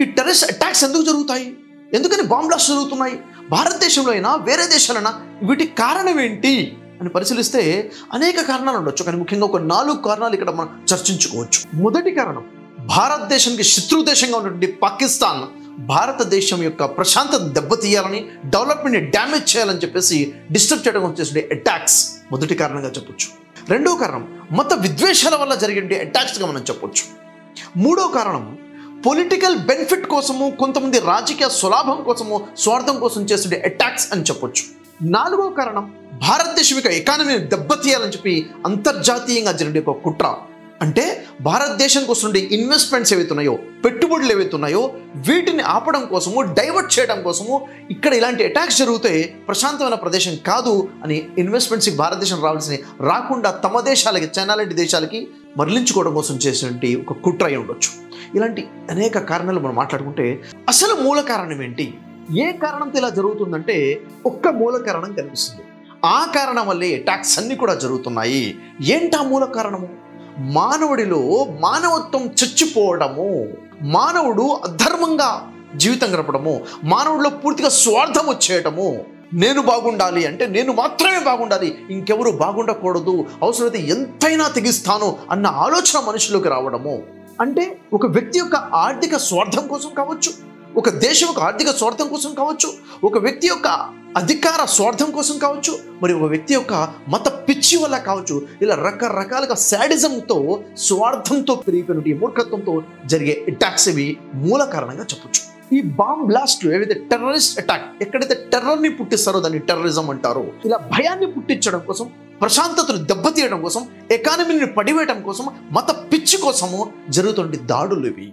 ఈ terrorist attacks ఎందుకు జరుగుతాయి? ఎందుకని బాంబ్ బ్లాస్ట్ జరుగుతున్నాయి? భారతదేశంలో అయినా వేరే దేశాలైనా వీటికి కారణం ఏంటి అని పరిశీలిస్తే అనేక కారణాలు ఉండొచ్చు. కానీ ముఖ్యంగా ఒక 4 కారణాలు ఇక్కడ మనం చర్చించుకోవచ్చు. మొదటి కారణం, భారతదేశానికి శత్రు దేశంగా ఉన్నటువంటి పాకిస్తాన్ భారతదేశం యొక్క ప్రశాంతత దెబ్బతీయాలని, డెవలప్మెంట్ని డ్యామేజ్ చేయాలని చెప్పేసి డిస్టర్బ్ చేయడం వచ్చేసి అటాక్స్ మొదటి కారణంగా చెప్పొచ్చు. రెండో కారణం, మత విద్వేషాల వల్ల జరిగే అటాక్స్గా మనం చెప్పొచ్చు. మూడో కారణం, పొలిటికల్ బెనిఫిట్ కోసము, కొంతమంది రాజకీయ స్వలాభం కోసము, స్వార్థం కోసం చేసే అటాక్స్ అని చెప్పొచ్చు. నాలుగో కారణం, భారతదేశం యొక్క ఎకానమీని దెబ్బతీయాలని చెప్పి అంతర్జాతీయంగా జరిగే ఒక కుట్ర. అంటే భారతదేశానికి వస్తుండే ఇన్వెస్ట్మెంట్స్ ఏవైతే ఉన్నాయో, పెట్టుబడులు ఏవైతే ఉన్నాయో వీటిని ఆపడం కోసము, డైవర్ట్ చేయడం కోసము ఇక్కడ ఇలాంటి అటాక్స్ జరిగితే ప్రశాంతమైన ప్రదేశం కాదు అని ఇన్వెస్ట్మెంట్స్కి భారతదేశం రాకుండా తమ దేశాలకి, చైనా లాంటి దేశాలకి మరలించుకోవడం కోసం చేసినటువంటి ఒక కుట్ర అయి ఉండొచ్చు. ఇలాంటి అనేక కారణాలు మనం మాట్లాడుకుంటే అసలు మూల కారణం ఏంటి? ఏ కారణంతో ఇలా జరుగుతుందంటే ఒక్క మూల కారణం కనిపిస్తుంది. ఆ కారణం వల్లే అటాక్స్ అన్నీ కూడా జరుగుతున్నాయి. ఏంటా మూల కారణము? మానవుడిలో మానవత్వం చచ్చిపోవడము, మానవుడు అధర్మంగా జీవితం గడపడము, మానవుడిలో పూర్తిగా స్వార్థం వచ్చేయటము. నేను బాగుండాలి అంటే నేను మాత్రమే బాగుండాలి, ఇంకెవరు బాగుండకూడదు, అవసరమైతే ఎంతైనా తెగిస్తాను అన్న ఆలోచన మనుషులకు రావడము. అంటే ఒక వ్యక్తి యొక్క ఆర్థిక స్వార్థం కోసం కావచ్చు, ఒక దేశం యొక్క ఆర్థిక స్వార్థం కోసం కావచ్చు, ఒక వ్యక్తి యొక్క అధికార స్వార్థం కోసం కావచ్చు, మరి ఒక వ్యక్తి యొక్క మత పిచ్చి వల్ల కావచ్చు. ఇలా రకరకాలుగా శాడిజంతో, స్వార్థంతో పెరిగిపోయిన ఈ మూర్ఖత్వంతో జరిగే అటాక్స్ ఇవి మూల కారణంగా చెప్పొచ్చు. ఈ బాంబ్ బ్లాస్ట్ ఏవైతే టెర్రరిస్ట్ అటాక్, ఎక్కడైతే టెర్రర్ని పుట్టిస్తారో దాన్ని టెర్రరిజం అంటారు. ఇలా భయాన్ని పుట్టించడం కోసం, ప్రశాంతతను దెబ్బతీయడం కోసం, ఎకానమీని పడివేయడం కోసం, మత పిచ్చి కోసము జరుగుతున్న దాడులు ఇవి.